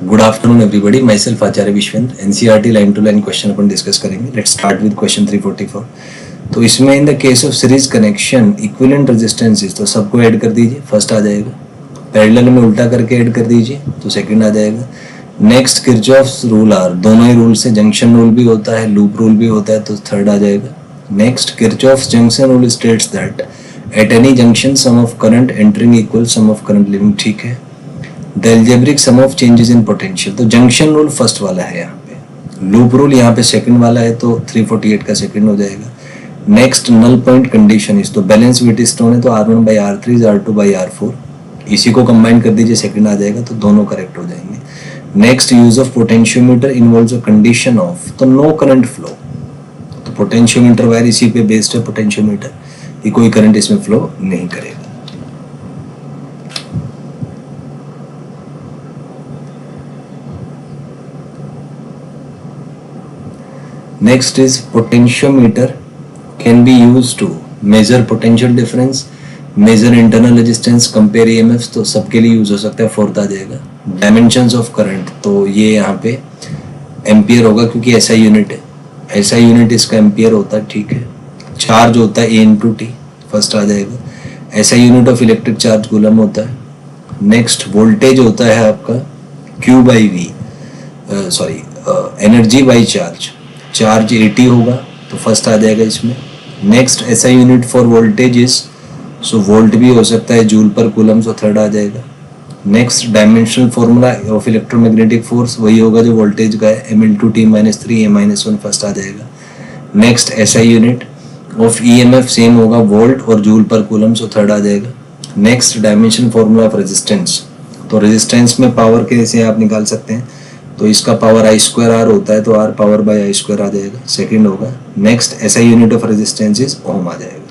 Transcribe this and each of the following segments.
Good afternoon everybody, myself Acharya Vishwendra. NCERT line to line question अपन discuss करेंगे। Let's start with question 344। तो इसमें in the case of series connection equivalent resistances, तो सबको add कर दीजिए, फर्स्ट आ जाएगा। पैरेलल में उल्टा करके ऐड कर दीजिए तो सेकंड आ जाएगा। नेक्स्ट किरचॉफ्स रूल आर, दोनों ही रूल से जंक्शन रूल भी होता है, लूप रूल भी होता है, तो थर्ड आ जाएगा। Next Kirchhoff's junction rule states that at any junction sum of current entering equal sum of current leaving, ठीक है। The algebraic sum of changes in potential, तो जंक्शन रूल फर्स्ट वाला है यहाँ पे, लूप रूल यहाँ पे सेकंड वाला है, तो 348 का सेकंड हो जाएगा। नेक्स्ट नल पॉइंट कंडीशन इस, तो बैलेंस व्हीटस्टोन है तो R1 by R3 R2 by R4, इसी को कंबाइन कर दीजिए, सेकंड आ जाएगा, तो दोनों करेक्ट हो जाएंगे। Next use of potentiometer involves a condition of, तो नो करंट फ्लो, तो पोटेंशियोमीटर वायर इसी पे बेस्ड है पोटेंशियोमीटर, कि कोई करंट इसमें फ्लो नहीं करेगा। Next is potentiometer can be used to measure potential difference, measure internal resistance, compare EMFs, तो सबके लिए यूज हो सकता है, फोर्थ आ जाएगा। डायमेंशंस ऑफ करंट, तो ये यहाँ पे एम्पियर होगा क्योंकि SI यूनिट है, SI यूनिट इसका एम्पियर होता है, ठीक है। चार्ज होता है A/T, फर्स्ट आ जाएगा। SI unit of electric charge coulomb होता है। नेक्स्ट वोल्टेज होता है आपका Q/V, sorry energy by charge, charge 80 होगा, तो फर्स्ट आ जाएगा इसमें। Next SI unit for voltage is, so volt भी हो सकता है, joule per coulomb, so third आ जाएगा। Next dimensional formula of electromagnetic force वही होगा जो वोल्टेज का है, M×T-3 A-1, फर्स्ट आ जाएगा। Next SI unit of EMF same होगा, वोल्ट और joule per coulomb, so third आ जाएगा। Next dimension formula of resistance, तो रेजिस्टेंस में पावर कैसे आप निकाल सकते हैं, तो इसका पावर I²R होता है, तो R पावर बाय I² आ जाएगा, सेकंड होगा। Next SI unit of resistance is ohm आ जाएगा।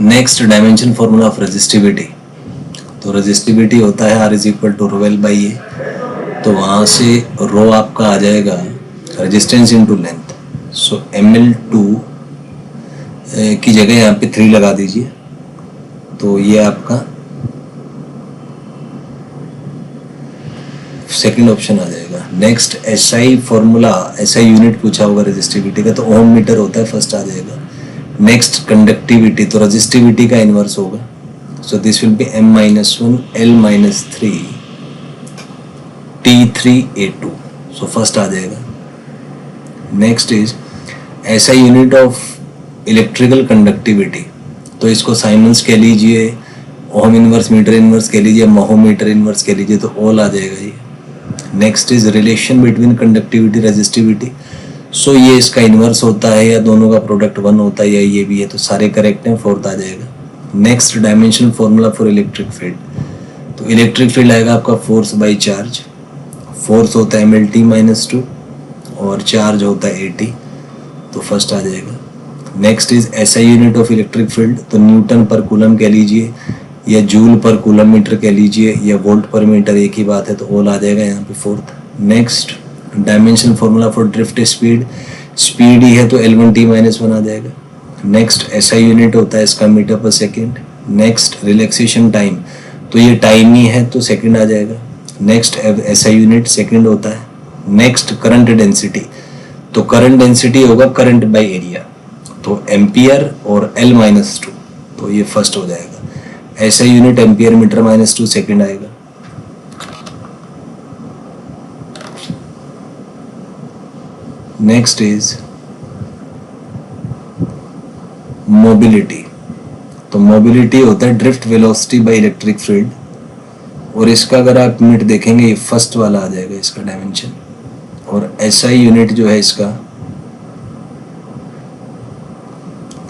Next dimension formula of resistivity, तो रेजिस्टिविटी होता है R = ρL/A, तो वहां से रो आपका आ जाएगा रेजिस्टेंस इनटू लेंथ, सो ml2 की जगह यहाँ पे 3 लगा दीजिए, तो ये आपका सेकंड ऑप्शन आ जाएगा। Next SI formula, SI unit पूछा होगा रेजिस्टिविटी का, तो ओम मीटर होता है, फर्स्ट आ जाएगा। नेक्स्ट कंडक्टिविटी, तो रेजिस्टिविटी का इनवर्स होगा, so this will be M-1 L-3 T3A2, so first आ जाएगा। Next is SI unit of electrical conductivity, तो इसको साइमन्स कह लीजिए, ओम इनवर्स, मीटर इनवर्स कह लीजिए, महोमीटर इनवर्स कह लीजिए, तो ऑल आ जाएगा ये। Next is relation between conductivity resistivity, so ये इसका इनवर्स होता है या दोनों का प्रोडक्ट 1 होता है या ये भी है, तो सारे करेक्ट हैं, फोर्थ आ जाएगा। Next dimension formula for electric field, तो इलेक्ट्रिक फील्ड आएगा आपका फोर्स बाई चार्ज, फोर्स होता है mL/T-2 और चार्ज होता है AT, तो फर्स्ट आ जाएगा। Next is SI unit of electric field, तो न्यूटन पर कूलम कह लीजिए या जूल पर कूलम मीटर कह लीजिए या वोल्ट पर मीटर, एक ही बात है, तो ऑल आ जाएगा यहाँ पे, fourth. Next dimension formula for drift speed, speed ही है तो L1T-1 आ जाएगा। नेक्स्ट SI यूनिट होता है इसका मीटर पर सेकेंड। नेक्स्ट रिलैक्सेशन टाइम, तो ये टाइम ही है, तो सेकेंड आ जाएगा। नेक्स्ट SI यूनिट सेकेंड होता है। नेक्स्ट करंट डेंसिटी, तो करंट डेंसिटी होगा करंट बाई एरिया, तो एम्पियर और L-2, तो ये फर्स्ट हो जाएगा। SI यूनिट एम्पियर मीटर-2 सेकंड आएगा। नेक्स्ट इज मोबिलिटी, तो मोबिलिटी होता है drift velocity by electric field, और इसका अगर आप यूनिट देखेंगे ये फर्स्ट वाला आ जाएगा इसका डायमेंशन, और SI यूनिट जो है इसका,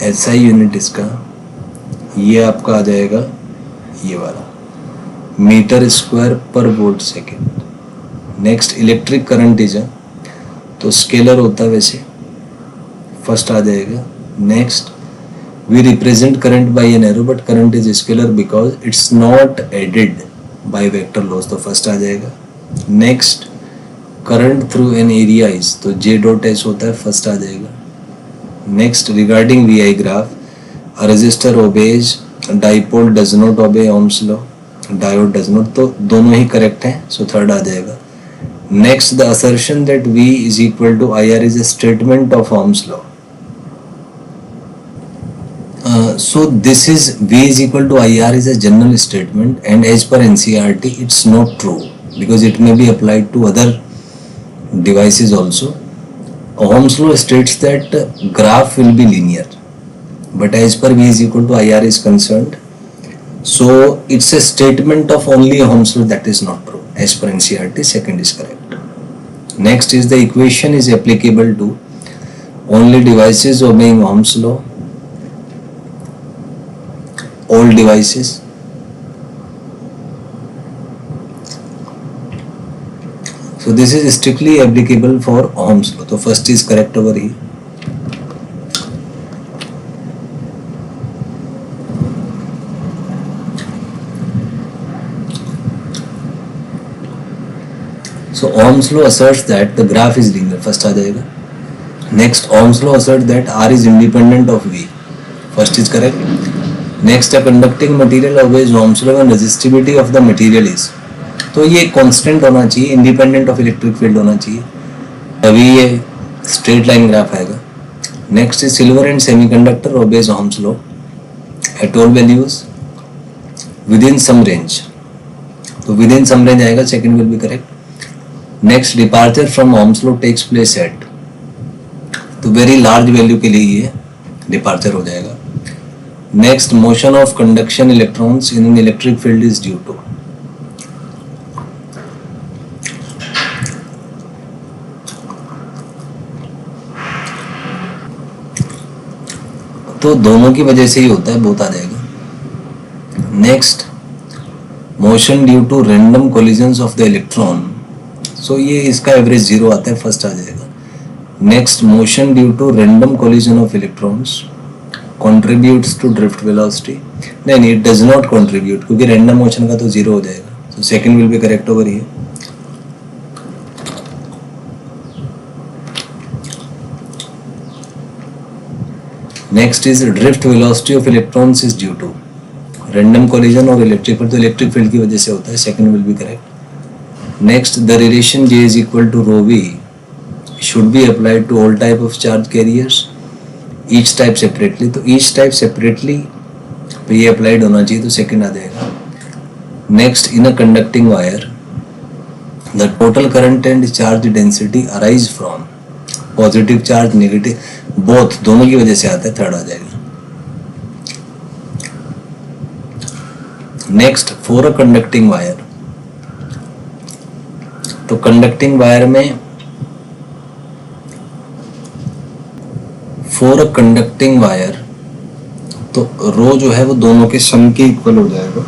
SI यूनिट इसका ये आपका आ जाएगा ये वाला, मीटर स्क्वायर पर volt second. Next electric current is, तो स्केलर होता है वैसे, फर्स्ट आ जाएगा। Next we represent current by an arrow but current is scalar because it's not added by vector laws, तो फर्स्ट आ जाएगा। Next current through an area is, तो J.S होता है, फर्स्ट आ जाएगा। Next regarding VI graph, A resistor obeys, dipole does not obey Ohm's law, diode does not. तो दोनों ही करेक्ट हैं, सो थर्ड आ जाएगा. Next, the assertion that V is equal to IR is a statement of Ohm's law. So this is V is equal to IR is a general statement, and as per NCERT it's not true because it may be applied to other devices also. Ohm's law states that graph will be linear, but as per V is equal to IR is concerned, so it's a statement of only Ohm's law, that is not true as per NCERT. Second is correct. Next is the equation is applicable to only devices obeying Ohm's law, all devices. So this is strictly applicable for Ohm's law. So first is correct over here. So Ohm's law asserts that the graph is linear. First आ जाएगा. Next, Ohm's law asserts that R is independent of V. First is correct. Next, a conducting material obeys Ohm's law when resistivity of the material is. तो ये constant होना चाहिए, independent of electric field होना चाहिए, तभी ये straight line graph आएगा. Next is silver and semiconductor obeys Ohm's law at all values within some range. तो विद इन सम रेंज आएगा, second will be correct. Next, departure from Ohm's law takes place at. तो very large value के लिए ये डिपार्चर हो जाएगा. Next, motion of conduction electrons in an electric field is due to. तो दोनों की वजह से ही होता है, बोथ आ जाएगा. Next, motion due to random collisions of the electron. So ये इसका एवरेज जीरो आता है, फर्स्ट आ जाएगा. Next, motion due to random collision of electrons contributes to drift velocity. नहीं, इट डज नॉट कंट्रीब्यूट, क्योंकि रैंडम मोशन का तो जीरो हो जाएगा. So second will be correct over here. Next is drift velocity of electrons is due to random collision और electric field. तो electric field की वजह से होता है, second will be correct. Next, the relation J is equal to rho V should be applied to all type of charge carriers, each type separately. तो each type separately पे ये applied होना चाहिए, तो सेकंड आ जाएगा. Next, in a conducting wire the total current and charge density arise from positive charge, negative, both, दोनों की वजह से आता है, थर्ड आ जाएगा. Next, for a conducting wire. तो कंडक्टिंग वायर में फॉर अ कंडक्टिंग वायर तो रो जो है वो दोनों के सम के इक्वल हो जाएगा.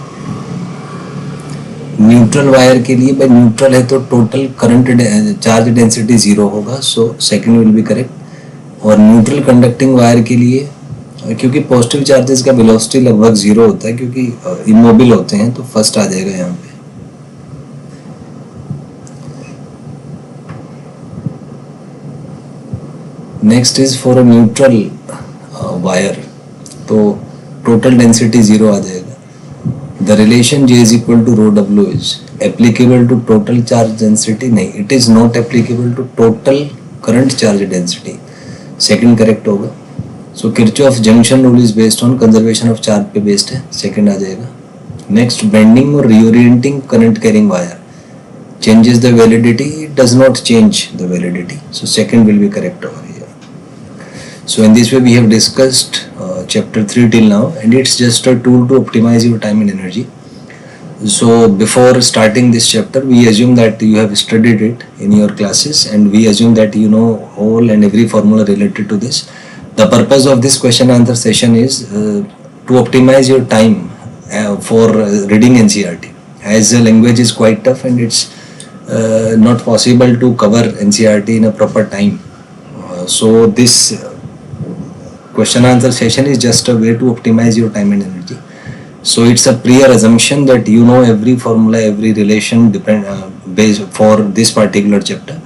न्यूट्रल वायर के लिए, भाई न्यूट्रल है तो total current charge density zero होगा, so second will be correct. और न्यूट्रल कंडक्टिंग वायर के लिए, क्योंकि पॉजिटिव चार्जेस का वेलोसिटी लगभग जीरो होता है क्योंकि इमोबिल होते हैं, तो फर्स्ट आ जाएगा यहाँ पे. Next is for a neutral wire, तो टोटल डेंसिटी जीरो आ जाएगा. The relation J is equal to rho W is applicable to total charge density. नहीं, it is not applicable to total current charge density. Second correct होगा. So Kirchhoff junction rule is based on conservation of charge पे based है, second आ जाएगा. Next, bending और reorienting current carrying wire changes the validity, it does not change the validity, so second will be correct over here. So in this way we have discussed chapter 3 till now, and it's just a tool to optimize your time and energy. So before starting this chapter, we assume that you have studied it in your classes, and we assume that you know all and every formula related to this. The purpose of this question and answer session is to optimize your time for reading NCERT, as the language is quite tough and it's not possible to cover NCERT in a proper time. So this question answer session is just a way to optimize your time and energy. So it's a prior assumption that you know every formula, every relation based for this particular chapter,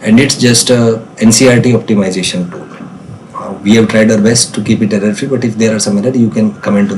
and it's just a NCERT optimization tool. We have tried our best to keep it error free, but if there are some error, you can comment on